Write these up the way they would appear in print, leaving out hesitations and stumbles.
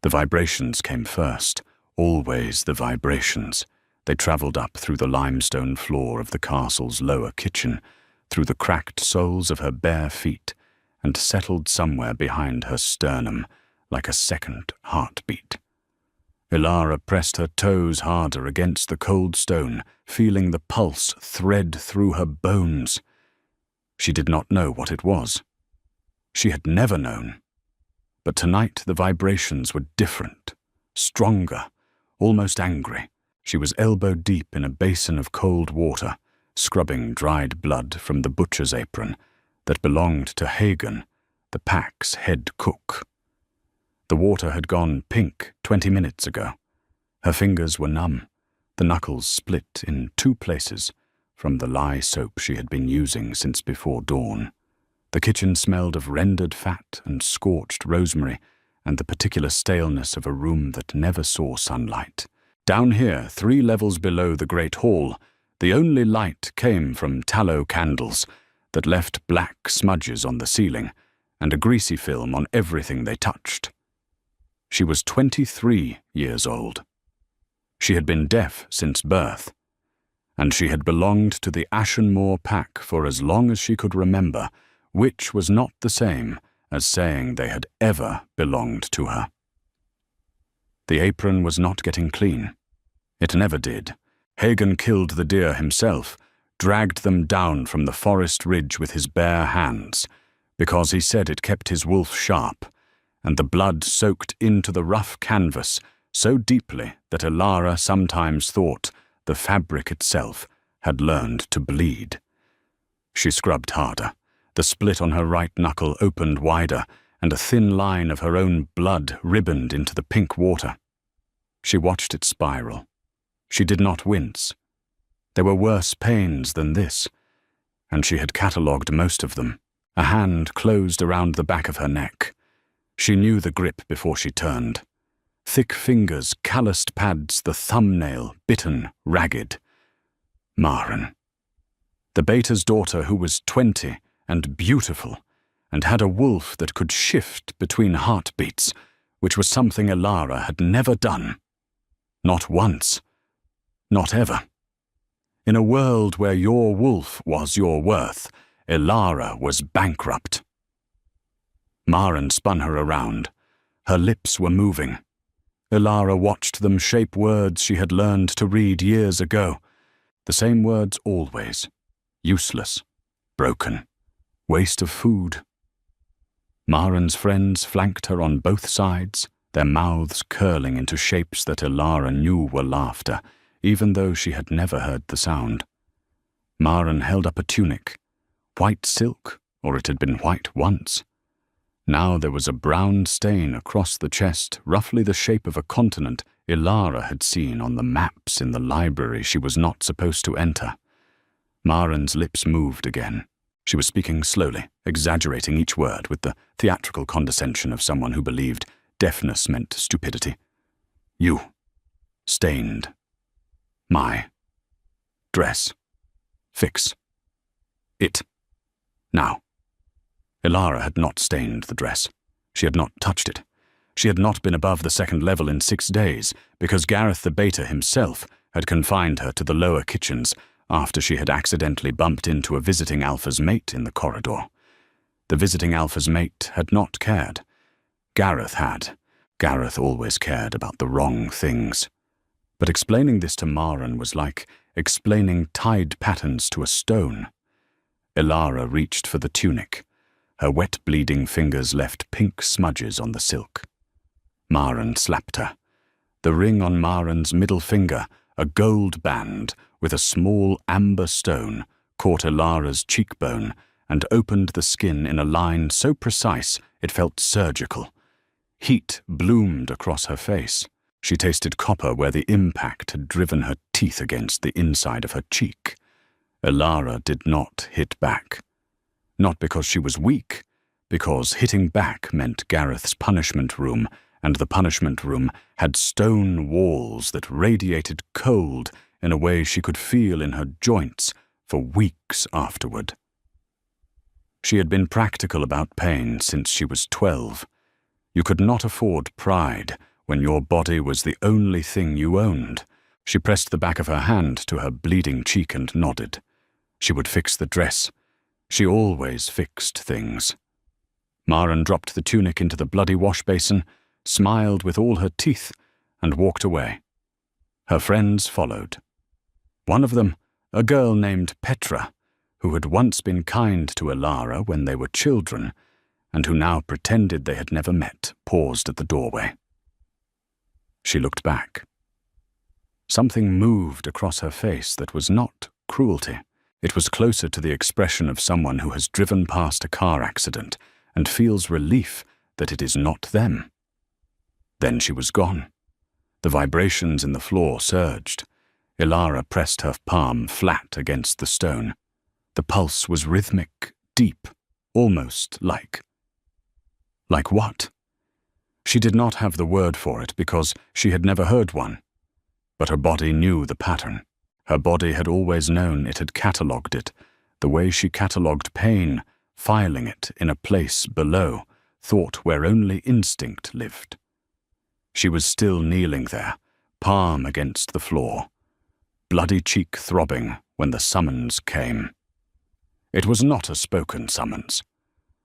The vibrations came first, always the vibrations. They travelled up through the limestone floor of the castle's lower kitchen, through the cracked soles of her bare feet, and settled somewhere behind her sternum, like a second heartbeat. Ilara pressed her toes harder against the cold stone, feeling the pulse thread through her bones. She did not know what it was. She had never known. But tonight the vibrations were different, stronger, almost angry. She was elbow-deep in a basin of cold water, scrubbing dried blood from the butcher's apron that belonged to Hagen, the pack's head cook. The water had gone pink 20 minutes ago. Her fingers were numb, the knuckles split in 2 places from the lye soap she had been using since before dawn. The kitchen smelled of rendered fat and scorched rosemary and the particular staleness of a room that never saw sunlight. Down here, 3 levels below the great hall, the only light came from tallow candles that left black smudges on the ceiling and a greasy film on everything they touched. She was 23 years old. She had been deaf since birth, and she had belonged to the Ashenmoor pack for as long as she could remember, which was not the same as saying they had ever belonged to her. The apron was not getting clean. It never did. Hagen killed the deer himself, dragged them down from the forest ridge with his bare hands, because he said it kept his wolf sharp, and the blood soaked into the rough canvas so deeply that Ilara sometimes thought the fabric itself had learned to bleed. She scrubbed harder. The split on her right knuckle opened wider, and a thin line of her own blood ribboned into the pink water. She watched it spiral. She did not wince. There were worse pains than this, and she had catalogued most of them. A hand closed around the back of her neck. She knew the grip before she turned. Thick fingers, calloused pads, the thumbnail, bitten, ragged. Maren. The Beta's daughter who was 20 and beautiful, and had a wolf that could shift between heartbeats, which was something Ilara had never done. Not once. Not ever. In a world where your wolf was your worth, Ilara was bankrupt. Maren spun her around. Her lips were moving. Ilara watched them shape words she had learned to read years ago. The same words always. Useless. Broken. Waste of food. Maren's friends flanked her on both sides, their mouths curling into shapes that Ilara knew were laughter, even though she had never heard the sound. Maren held up a tunic. White silk, or it had been white once. Now there was a brown stain across the chest, roughly the shape of a continent Ilara had seen on the maps in the library she was not supposed to enter. Maren's lips moved again. She was speaking slowly, exaggerating each word with the theatrical condescension of someone who believed deafness meant stupidity. You. Stained. My. Dress. Fix. It. Now. Ilara had not stained the dress. She had not touched it. She had not been above the 2nd level in 6 days, because Gareth the Beta himself had confined her to the lower kitchens after she had accidentally bumped into a visiting alpha's mate in the corridor. The visiting alpha's mate had not cared. Gareth had. Gareth always cared about the wrong things. But explaining this to Maren was like explaining tide patterns to a stone. Ilara reached for the tunic. Her wet, bleeding fingers left pink smudges on the silk. Maren slapped her. The ring on Maren's middle finger, a gold band with a small amber stone, caught Ilara's cheekbone and opened the skin in a line so precise it felt surgical. Heat bloomed across her face. She tasted copper where the impact had driven her teeth against the inside of her cheek. Ilara did not hit back. Not because she was weak, because hitting back meant Gareth's punishment room, and the punishment room had stone walls that radiated cold in a way she could feel in her joints for weeks afterward. She had been practical about pain since she was 12. You could not afford pride when your body was the only thing you owned. She pressed the back of her hand to her bleeding cheek and nodded. She would fix the dress. She always fixed things. Maren dropped the tunic into the bloody wash basin, smiled with all her teeth, and walked away. Her friends followed. One of them, a girl named Petra, who had once been kind to Elara when they were children, and who now pretended they had never met, paused at the doorway. She looked back. Something moved across her face that was not cruelty. It was closer to the expression of someone who has driven past a car accident and feels relief that it is not them. Then she was gone. The vibrations in the floor surged. Elara pressed her palm flat against the stone. The pulse was rhythmic, deep, almost like. Like what? She did not have the word for it because she had never heard one. But her body knew the pattern. Her body had always known it had catalogued it, the way she catalogued pain, filing it in a place below, thought where only instinct lived. She was still kneeling there, palm against the floor, bloody cheek throbbing when the summons came. It was not a spoken summons.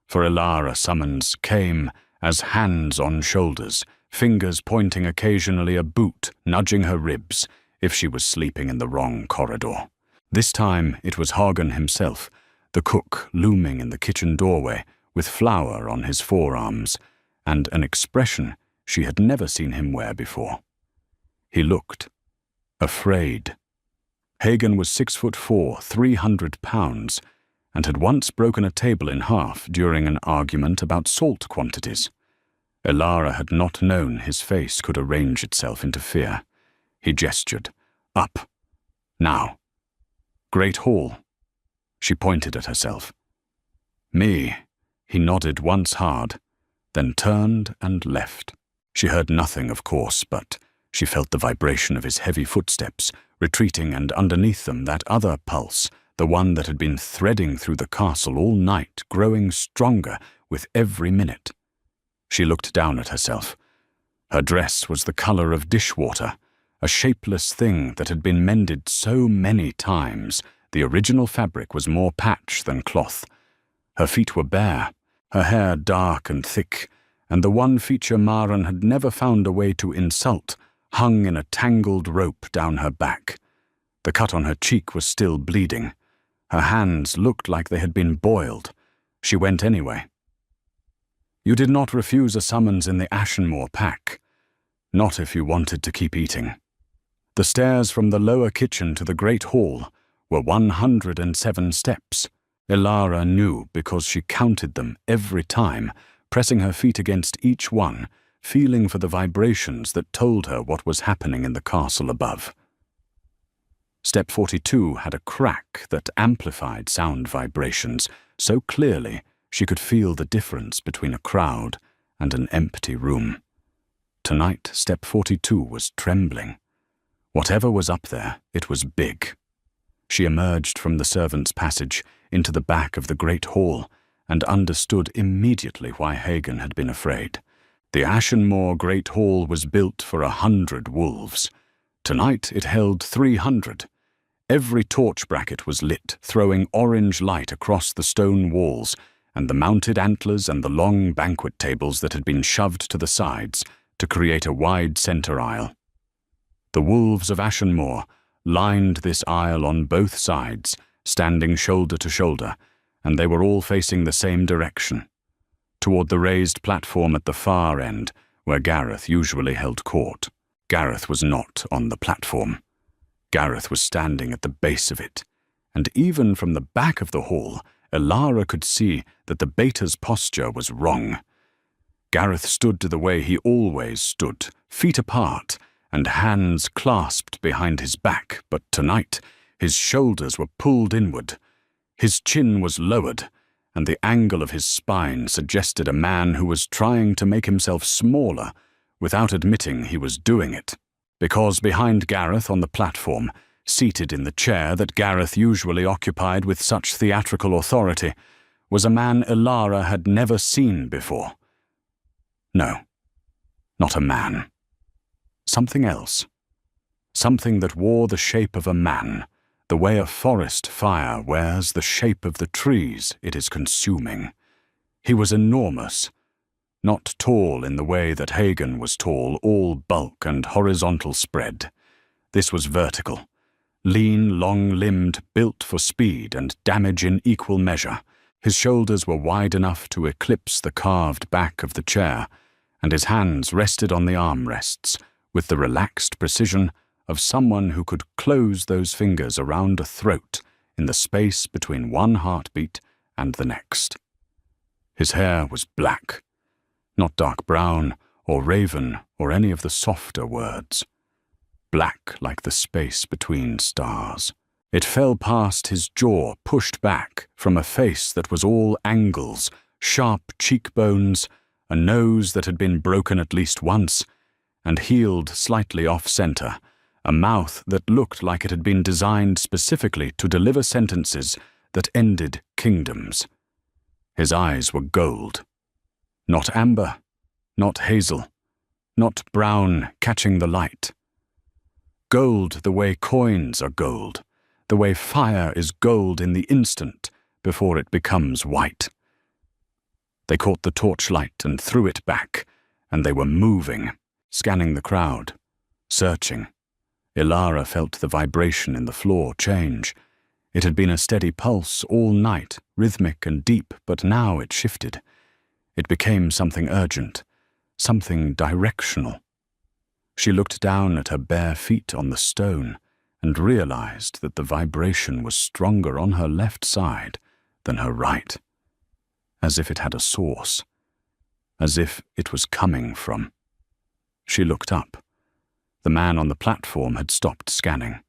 For Elara, summons came as hands on shoulders, fingers pointing occasionally a boot, nudging her ribs if she was sleeping in the wrong corridor. This time it was Hagen himself, the cook looming in the kitchen doorway with flour on his forearms and an expression she had never seen him wear before. He looked afraid. Hagen was 6'4", 300 pounds, and had once broken a table in half during an argument about salt quantities. Elara had not known his face could arrange itself into fear. He gestured. Up. Now. Great Hall. She pointed at herself. Me. He nodded once hard, then turned and left. She heard nothing, of course, but she felt the vibration of his heavy footsteps, retreating, and underneath them that other pulse, the one that had been threading through the castle all night, growing stronger with every minute. She looked down at herself. Her dress was the color of dishwater, a shapeless thing that had been mended so many times. The original fabric was more patch than cloth. Her feet were bare, her hair dark and thick, and the one feature Maren had never found a way to insult hung in a tangled rope down her back. The cut on her cheek was still bleeding. Her hands looked like they had been boiled. She went anyway. You did not refuse a summons in the Ashenmoor pack. Not if you wanted to keep eating. The stairs from the lower kitchen to the great hall were 107 steps. Elara knew because she counted them every time, pressing her feet against each one, feeling for the vibrations that told her what was happening in the castle above. Step 42 had a crack that amplified sound vibrations so clearly she could feel the difference between a crowd and an empty room. Tonight, step 42 was trembling. Whatever was up there, it was big. She emerged from the servants' passage into the back of the great hall and understood immediately why Hagen had been afraid. The Ashenmoor Great Hall was built for 100 wolves. Tonight it held 300. Every torch bracket was lit, throwing orange light across the stone walls, and the mounted antlers and the long banquet tables that had been shoved to the sides to create a wide center aisle. The wolves of Ashenmoor lined this aisle on both sides, standing shoulder to shoulder, and they were all facing the same direction, toward the raised platform at the far end, where Gareth usually held court. Gareth was not on the platform. Gareth was standing at the base of it, and even from the back of the hall, Elara could see that the beta's posture was wrong. Gareth stood the way he always stood, feet apart, and hands clasped behind his back, but tonight his shoulders were pulled inward. His chin was lowered, and the angle of his spine suggested a man who was trying to make himself smaller without admitting he was doing it. Because behind Gareth on the platform, seated in the chair that Gareth usually occupied with such theatrical authority, was a man Elara had never seen before. No, not a man. something else. Something that wore the shape of a man, the way a forest fire wears the shape of the trees it is consuming. He was enormous, not tall in the way that Hagen was tall, all bulk and horizontal spread. This was vertical, lean, long-limbed, built for speed and damage in equal measure. His shoulders were wide enough to eclipse the carved back of the chair, and his hands rested on the armrests with the relaxed precision of someone who could close those fingers around a throat in the space between one heartbeat and the next. His hair was black, not dark brown or raven or any of the softer words. Black like the space between stars. It fell past his jaw, pushed back from a face that was all angles, sharp cheekbones, a nose that had been broken at least once, and healed slightly off-center, a mouth that looked like it had been designed specifically to deliver sentences that ended kingdoms. His eyes were gold. Not amber, not hazel, not brown catching the light. Gold the way coins are gold, the way fire is gold in the instant before it becomes white. They caught the torchlight and threw it back, and they were moving, scanning the crowd, searching. Ilara felt the vibration in the floor change. It had been a steady pulse all night, rhythmic and deep, but now it shifted. It became something urgent, something directional. She looked down at her bare feet on the stone and realized that the vibration was stronger on her left side than her right, as if it had a source, as if it was coming from. She looked up. The man on the platform had stopped scanning.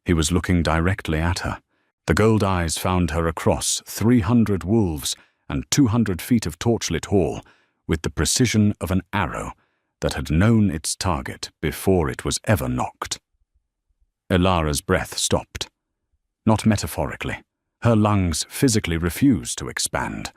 He was looking directly at her. The gold eyes found her across 300 wolves and 200 feet of torchlit hall with the precision of an arrow that had known its target before it was ever knocked. Ilara's breath stopped. Not metaphorically. Her lungs physically refused to expand.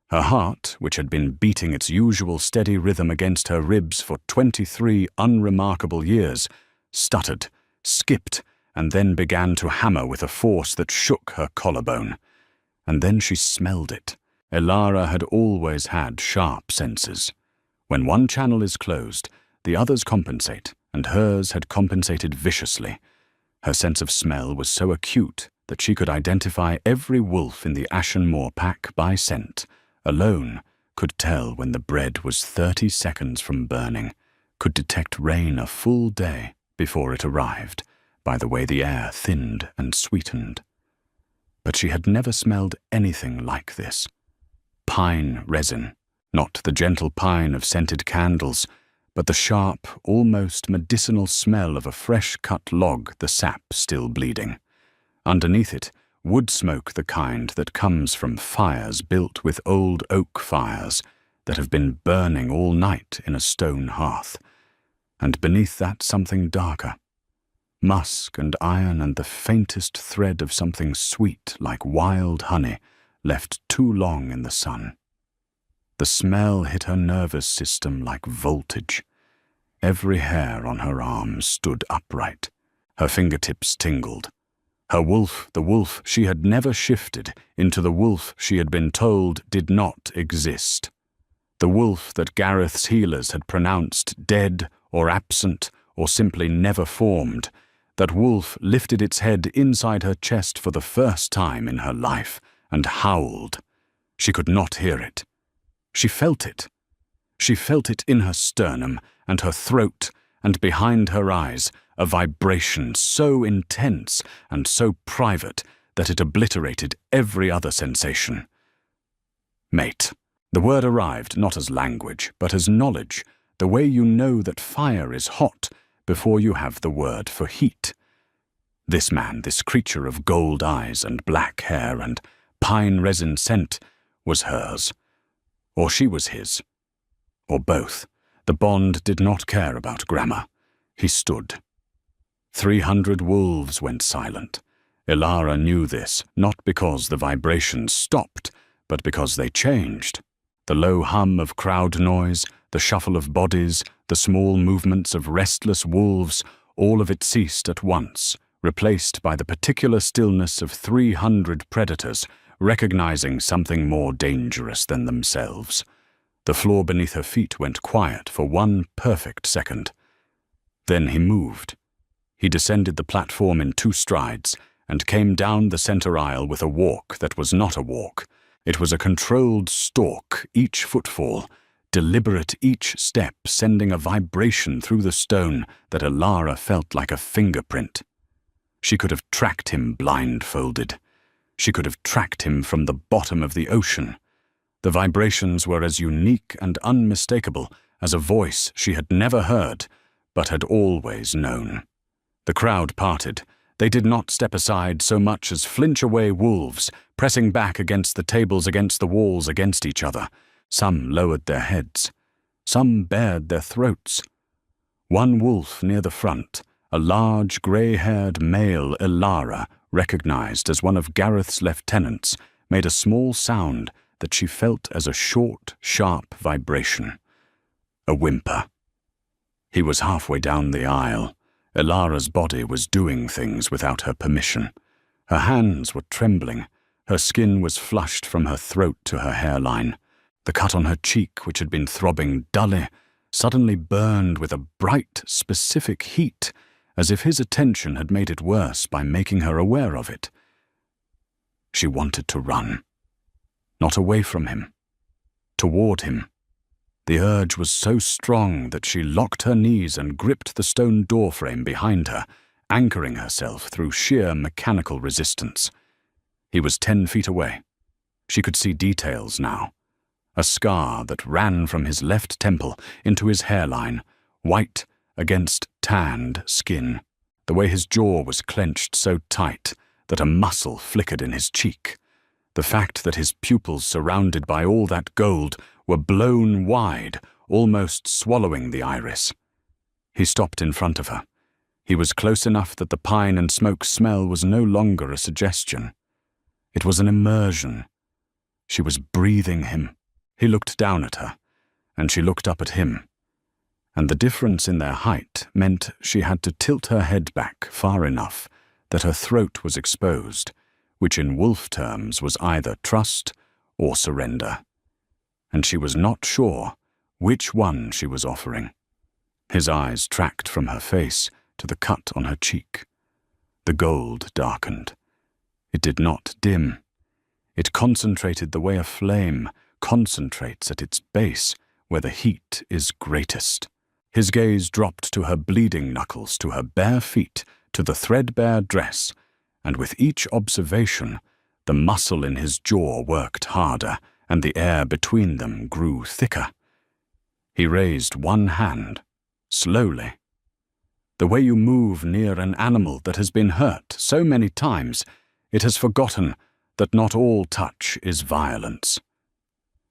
Her heart, which had been beating its usual steady rhythm against her ribs for 23 unremarkable years, stuttered, skipped, and then began to hammer with a force that shook her collarbone. And then she smelled it. Ilara had always had sharp senses. When one channel is closed, the others compensate, and hers had compensated viciously. Her sense of smell was so acute that she could identify every wolf in the Ashenmoor pack by scent, alone could tell when the bread was 30 seconds from burning, could detect rain a full day before it arrived, by the way the air thinned and sweetened. But she had never smelled anything like this. Pine resin, not the gentle pine of scented candles, but the sharp, almost medicinal smell of a fresh-cut log, the sap still bleeding. Underneath it, wood smoke the kind that comes from fires built with old oak fires that have been burning all night in a stone hearth. And beneath that something darker. Musk and iron and the faintest thread of something sweet like wild honey left too long in the sun. The smell hit her nervous system like voltage. Every hair on her arm stood upright. Her fingertips tingled. Her wolf, the wolf she had never shifted into the wolf she had been told did not exist. The wolf that Gareth's healers had pronounced dead or absent or simply never formed. That wolf lifted its head inside her chest for the first time in her life and howled. She could not hear it. She felt it. She felt it in her sternum and her throat and behind her eyes, a vibration so intense and so private that it obliterated every other sensation. Mate. The word arrived not as language, but as knowledge, the way you know that fire is hot before you have the word for heat. This man, this creature of gold eyes and black hair and pine resin scent, was hers. Or she was his. Or both. The bond did not care about grammar. He stood. 300 wolves went silent. Ilara knew this, not because the vibrations stopped, but because they changed. The low hum of crowd noise, the shuffle of bodies, the small movements of restless wolves, all of it ceased at once, replaced by the particular stillness of 300 predators, recognizing something more dangerous than themselves. The floor beneath her feet went quiet for one perfect second. Then he moved. He descended the platform in 2 strides and came down the center aisle with a walk that was not a walk. It was a controlled stalk, each footfall, deliberate each step sending a vibration through the stone that Elara felt like a fingerprint. She could have tracked him blindfolded. She could have tracked him from the bottom of the ocean. The vibrations were as unique and unmistakable as a voice she had never heard, but had always known. The crowd parted. They did not step aside so much as flinch away wolves, pressing back against the tables, against the walls, against each other. Some lowered their heads. Some bared their throats. One wolf near the front, a large, grey-haired male Elara, recognized as one of Gareth's lieutenants, made a small sound that she felt as a short, sharp vibration. A whimper. He was halfway down the aisle. Elara's body was doing things without her permission. Her hands were trembling. Her skin was flushed from her throat to her hairline. The cut on her cheek, which had been throbbing dully, suddenly burned with a bright, specific heat, as if his attention had made it worse by making her aware of it. She wanted to run. Not away from him. Toward him. The urge was so strong that she locked her knees and gripped the stone doorframe behind her, anchoring herself through sheer mechanical resistance. He was 10 feet away. She could see details now. A scar that ran from his left temple into his hairline, white against tanned skin. The way his jaw was clenched so tight that a muscle flickered in his cheek. The fact that his pupils, surrounded by all that gold, were blown wide, almost swallowing the iris. He stopped in front of her. He was close enough that the pine and smoke smell was no longer a suggestion. It was an immersion. She was breathing him. He looked down at her, and she looked up at him. And the difference in their height meant she had to tilt her head back far enough that her throat was exposed, which in wolf terms was either trust or surrender. And she was not sure which one she was offering. His eyes tracked from her face to the cut on her cheek. The gold darkened. It did not dim. It concentrated the way a flame concentrates at its base where the heat is greatest. His gaze dropped to her bleeding knuckles, to her bare feet, to the threadbare dress, and with each observation, the muscle in his jaw worked harder, and the air between them grew thicker. He raised one hand, slowly. The way you move near an animal that has been hurt so many times, it has forgotten that not all touch is violence.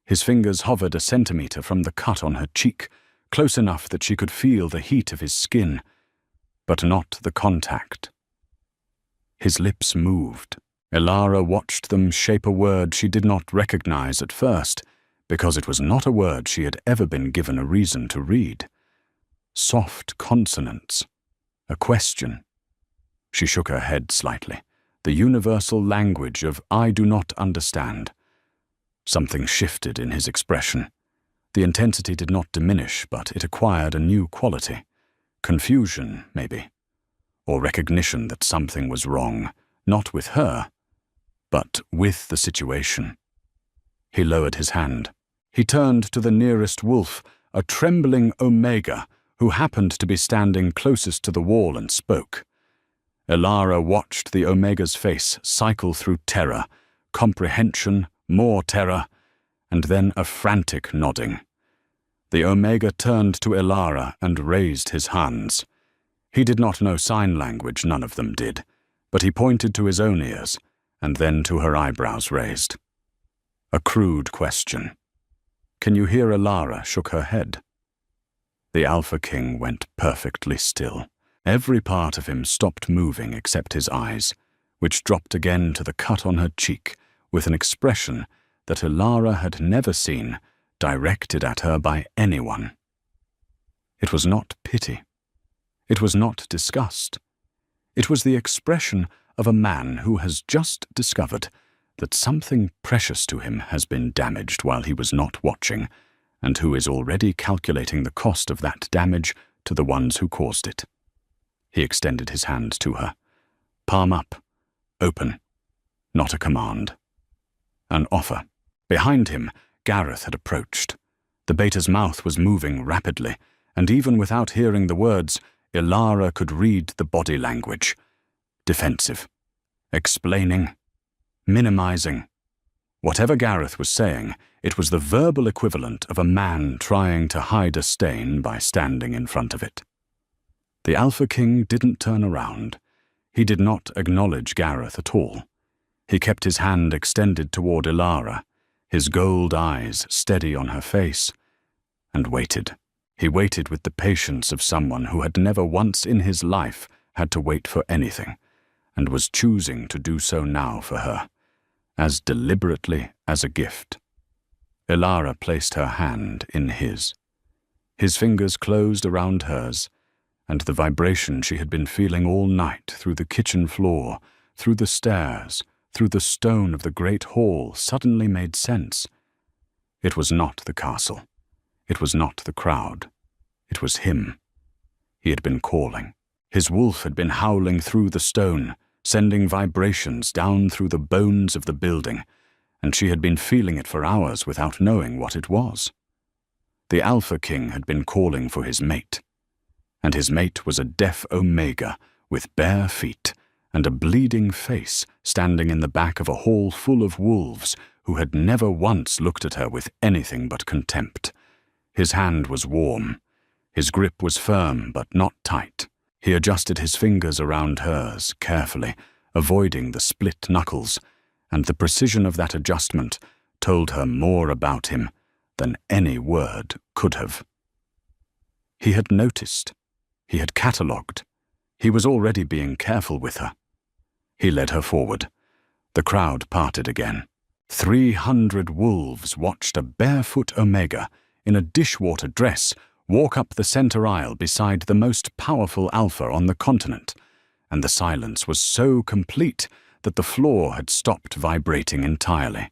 His fingers hovered a centimeter from the cut on her cheek, close enough that she could feel the heat of his skin, but not the contact. His lips moved. Elara watched them shape a word she did not recognize at first, because it was not a word she had ever been given a reason to read. Soft consonants. A question. She shook her head slightly. The universal language of "I do not understand." Something shifted in his expression. The intensity did not diminish, but it acquired a new quality. Confusion, maybe. Or recognition that something was wrong, not with her, but with the situation. He lowered his hand. He turned to the nearest wolf, a trembling Omega, who happened to be standing closest to the wall, and spoke. Elara watched the Omega's face cycle through terror, comprehension, more terror, and then a frantic nodding. The Omega turned to Elara and raised his hands. He did not know sign language, none of them did, but he pointed to his own ears, and then to her eyebrows raised. A crude question. "Can you hear?" Elara shook her head. The Alpha King went perfectly still. Every part of him stopped moving except his eyes, which dropped again to the cut on her cheek with an expression that Elara had never seen, directed at her by anyone. It was not pity. It was not disgust. It was the expression of a man who has just discovered that something precious to him has been damaged while he was not watching, and who is already calculating the cost of that damage to the ones who caused it. He extended his hand to her. Palm up, open, not a command. An offer. Behind him, Gareth had approached. The beta's mouth was moving rapidly, and even without hearing the words, Ilara could read the body language. Defensive. Explaining. Minimizing. Whatever Gareth was saying, it was the verbal equivalent of a man trying to hide a stain by standing in front of it. The Alpha King didn't turn around. He did not acknowledge Gareth at all. He kept his hand extended toward Ilara, his gold eyes steady on her face, and waited. He waited with the patience of someone who had never once in his life had to wait for anything, and was choosing to do so now for her, as deliberately as a gift. Ilara placed her hand in his. His fingers closed around hers, and the vibration she had been feeling all night through the kitchen floor, through the stairs, through the stone of the great hall suddenly made sense. It was not the castle. It was not the crowd. It was him. He had been calling. His wolf had been howling through the stone, sending vibrations down through the bones of the building, and she had been feeling it for hours without knowing what it was. The Alpha King had been calling for his mate, and his mate was a deaf Omega with bare feet and a bleeding face standing in the back of a hall full of wolves who had never once looked at her with anything but contempt. His hand was warm. His grip was firm but not tight. He adjusted his fingers around hers carefully, avoiding the split knuckles, and the precision of that adjustment told her more about him than any word could have. He had noticed. He had catalogued. He was already being careful with her. He led her forward. The crowd parted again. 300 wolves watched a barefoot Omega in a dishwater dress walk up the center aisle beside the most powerful alpha on the continent, and the silence was so complete that the floor had stopped vibrating entirely.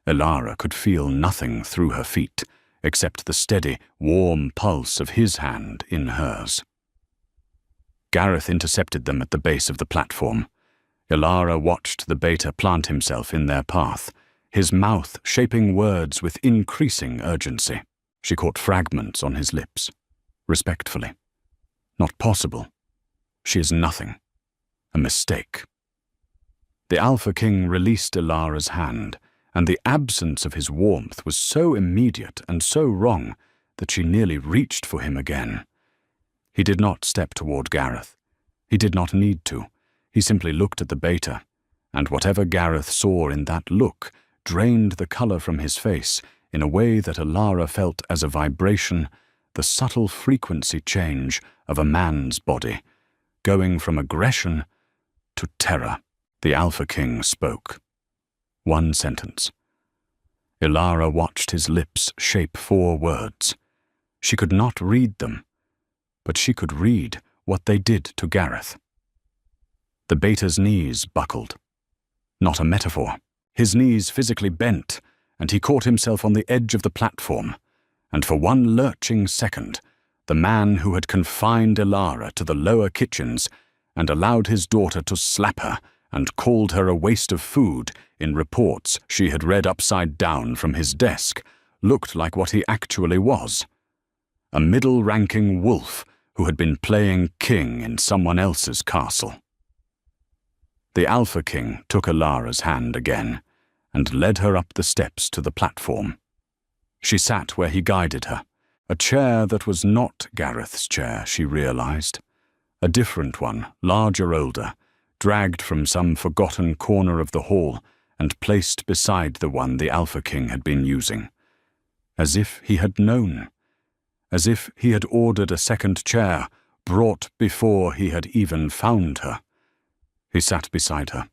Ilara could feel nothing through her feet, except the steady, warm pulse of his hand in hers. Gareth intercepted them at the base of the platform. Ilara watched the beta plant himself in their path, his mouth shaping words with increasing urgency. She caught fragments on his lips, respectfully. Not possible. She is nothing. A mistake. The Alpha King released Ilara's hand, and the absence of his warmth was so immediate and so wrong that she nearly reached for him again. He did not step toward Gareth. He did not need to. He simply looked at the beta, and whatever Gareth saw in that look drained the color from his face in a way that Ilara felt as a vibration, the subtle frequency change of a man's body, going from aggression to terror. The Alpha King spoke. One sentence. Ilara watched his lips shape 4 words. She could not read them, but she could read what they did to Gareth. The beta's knees buckled. Not a metaphor. His knees physically bent, and he caught himself on the edge of the platform, and for one lurching second, the man who had confined Ilara to the lower kitchens and allowed his daughter to slap her and called her a waste of food in reports she had read upside down from his desk, looked like what he actually was. A middle-ranking wolf who had been playing king in someone else's castle. The Alpha King took Ilara's hand again and led her up the steps to the platform. She sat where he guided her, a chair that was not Gareth's chair, she realized. A different one, larger, older, dragged from some forgotten corner of the hall and placed beside the one the Alpha King had been using. As if he had known. As if he had ordered a second chair, brought before he had even found her. He sat beside her.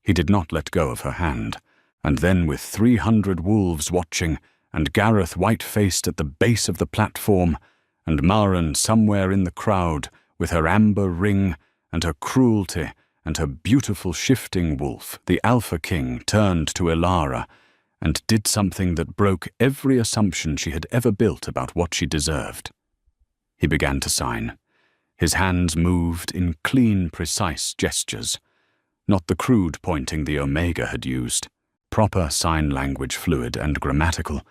He did not let go of her hand, and then with 300 wolves watching and Gareth white-faced at the base of the platform, and Maren somewhere in the crowd with her amber ring and her cruelty and her beautiful shifting wolf, the Alpha King, turned to Elara and did something that broke every assumption she had ever built about what she deserved. He began to sign. His hands moved in clean, precise gestures, not the crude pointing the Omega had used. Proper sign language, fluid and grammatical,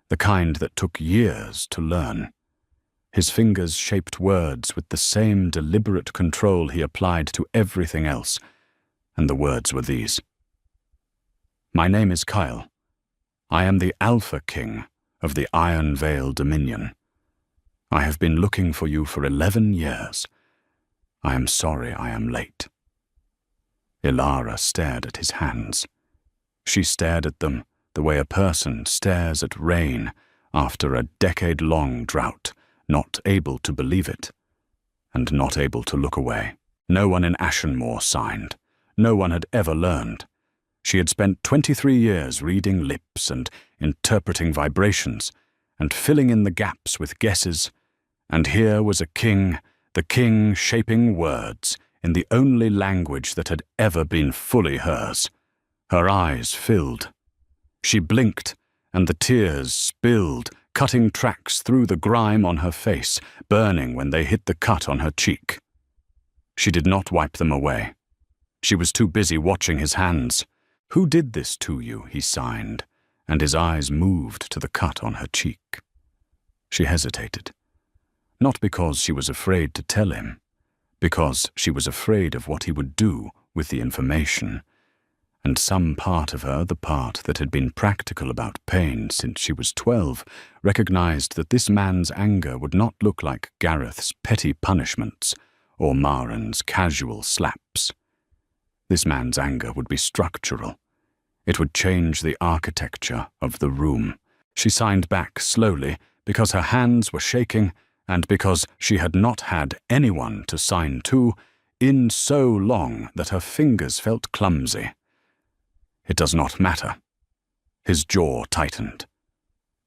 the kind that took years to learn. His fingers shaped words with the same deliberate control he applied to everything else, and the words were these. My name is Kyle. I am the Alpha King of the Iron Vale Dominion. I have been looking for you for 11 years. I am sorry I am late. Elara stared at his hands. She stared at them the way a person stares at rain after a decade-long drought, not able to believe it, and not able to look away. No one in Ashenmoor signed. No one had ever learned. She had spent 23 years reading lips and interpreting vibrations, and filling in the gaps with guesses, and here was a king, the king shaping words in the only language that had ever been fully hers. Her eyes filled. She blinked, and the tears spilled, cutting tracks through the grime on her face, burning when they hit the cut on her cheek. She did not wipe them away. She was too busy watching his hands. Who did this to you? He signed, and his eyes moved to the cut on her cheek. She hesitated. Not because she was afraid to tell him, because she was afraid of what he would do with the information. And some part of her, the part that had been practical about pain since she was 12, recognized that this man's anger would not look like Gareth's petty punishments or Maren's casual slaps. This man's anger would be structural. It would change the architecture of the room. She signed back slowly because her hands were shaking and because she had not had anyone to sign to in so long that her fingers felt clumsy. It does not matter. His jaw tightened.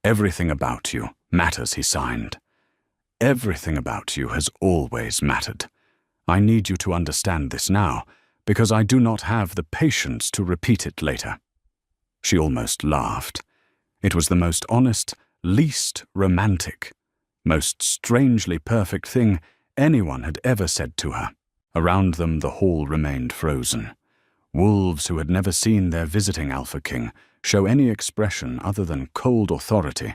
Everything about you matters, he signed. Everything about you has always mattered. I need you to understand this now, because I do not have the patience to repeat it later. She almost laughed. It was the most honest, least romantic, most strangely perfect thing anyone had ever said to her. Around them the hall remained frozen. Wolves who had never seen their visiting Alpha King show any expression other than cold authority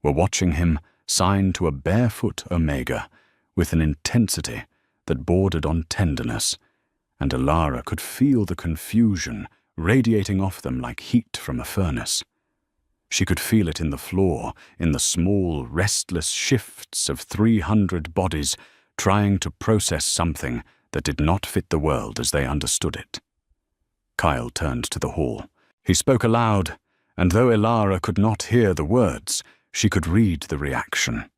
were watching him sign to a barefoot Omega with an intensity that bordered on tenderness, and Elara could feel the confusion radiating off them like heat from a furnace. She could feel it in the floor, in the small, restless shifts of 300 bodies trying to process something that did not fit the world as they understood it. Kyle turned to the hall. He spoke aloud, and though Elara could not hear the words, she could read the reaction.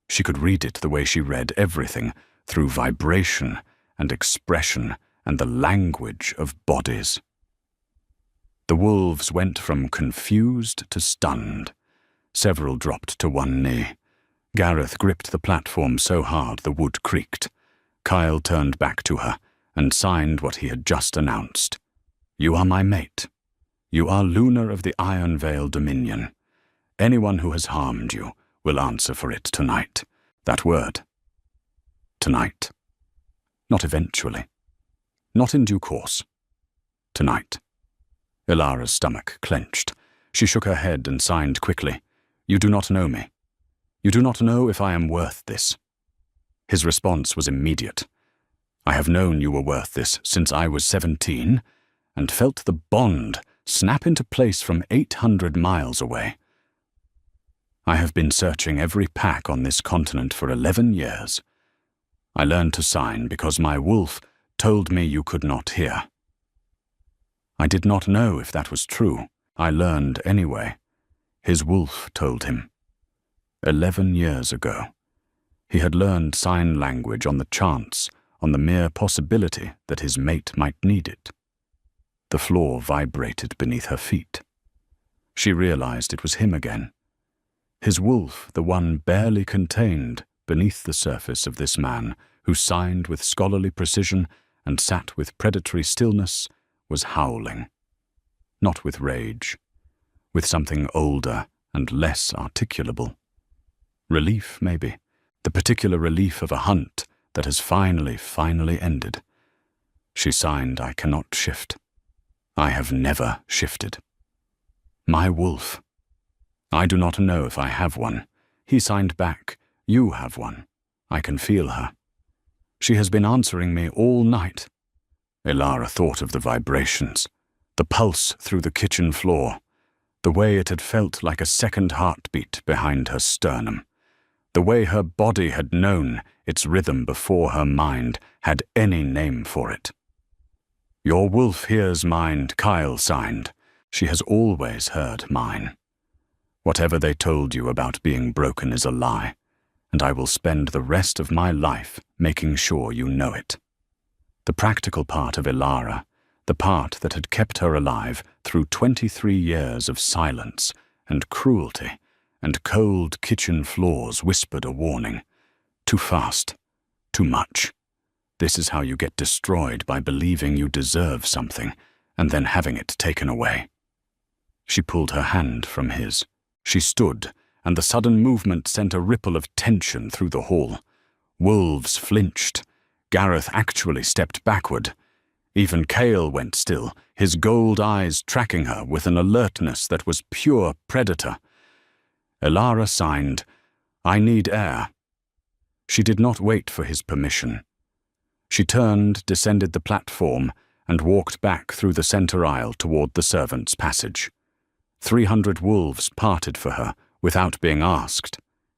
She could read it the way she read everything, through vibration and expression and the language of bodies. The wolves went from confused to stunned. Several dropped to one knee. Gareth gripped the platform so hard the wood creaked. Kyle turned back to her and signed what he had just announced. You are my mate. You are Lunar of the Iron Vale Dominion. Anyone who has harmed you will answer for it tonight. That word. Tonight. Not eventually. Not in due course. Tonight. Elara's stomach clenched. She shook her head and signed quickly. You do not know me. You do not know if I am worth this. His response was immediate. I have known you were worth this since I was 17, and felt the bond snap into place from 800 miles away. I have been searching every pack on this continent for 11 years. I learned to sign because my wolf told me you could not hear. I did not know if that was true. I learned anyway. His wolf told him. 11 years ago. He had learned sign language on the chance, on the mere possibility that his mate might need it. The floor vibrated beneath her feet. She realized it was him again, His wolf, the one barely contained beneath the surface of this man who signed with scholarly precision and sat with predatory stillness, was howling. Not with rage, with something older and less articulable. Relief, maybe, the particular relief of a hunt that has finally ended. She signed, "I cannot shift. I have never shifted." My wolf. I do not know if I have one. He signed back, "You have one. I can feel her. She has been answering me all night." Elara thought of the vibrations, the pulse through the kitchen floor, the way it had felt like a second heartbeat behind her sternum, the way her body had known its rhythm before her mind had any name for it. "Your wolf hears mine," Kyle signed. "She has always heard mine. Whatever they told you about being broken is a lie, and I will spend the rest of my life making sure you know it." The practical part of Elara, the part that had kept her alive through 23 years of silence and cruelty and cold kitchen floors, whispered a warning. Too fast. Too much. This is how you get destroyed, by believing you deserve something and then having it taken away. She pulled her hand from his. She stood, and the sudden movement sent a ripple of tension through the hall. Wolves flinched. Gareth actually stepped backward. Even Cale went still, his gold eyes tracking her with an alertness that was pure predator. Elara signed, "I need air." She did not wait for his permission. She turned, descended the platform, and walked back through the center aisle toward the servants' passage. 300 wolves parted for her without being asked,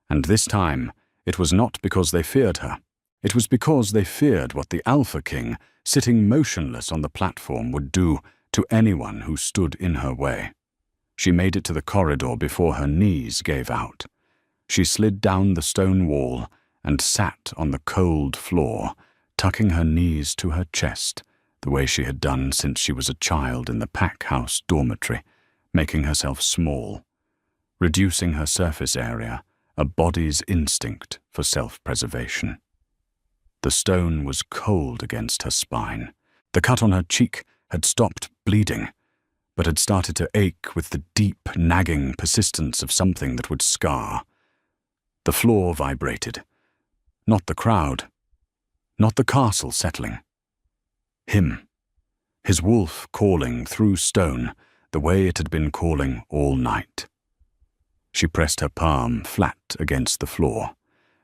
and this time it was not because they feared her. It was because they feared what the Alpha King, sitting motionless on the platform, would do to anyone who stood in her way. She made it to the corridor before her knees gave out. She slid down the stone wall and sat on the cold floor, tucking her knees to her chest, the way she had done since she was a child in the pack house dormitory, making herself small, reducing her surface area, a body's instinct for self-preservation. The stone was cold against her spine. The cut on her cheek had stopped bleeding, but had started to ache with the deep, nagging persistence of something that would scar. The floor vibrated. Not the crowd. Not the castle settling. Him. His wolf calling through stone, the way it had been calling all night. She pressed her palm flat against the floor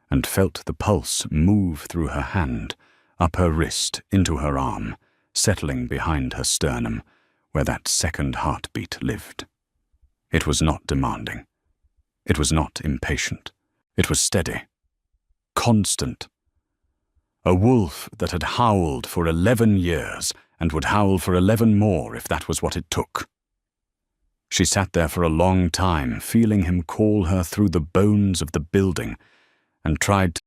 and felt the pulse move through her hand, up her wrist, into her arm, settling behind her sternum, where that second heartbeat lived. It was not demanding. It was not impatient. It was steady. Constant. A wolf that had howled for 11 years and would howl for 11 more if that was what it took. She sat there for a long time, feeling him call her through the bones of the building, and tried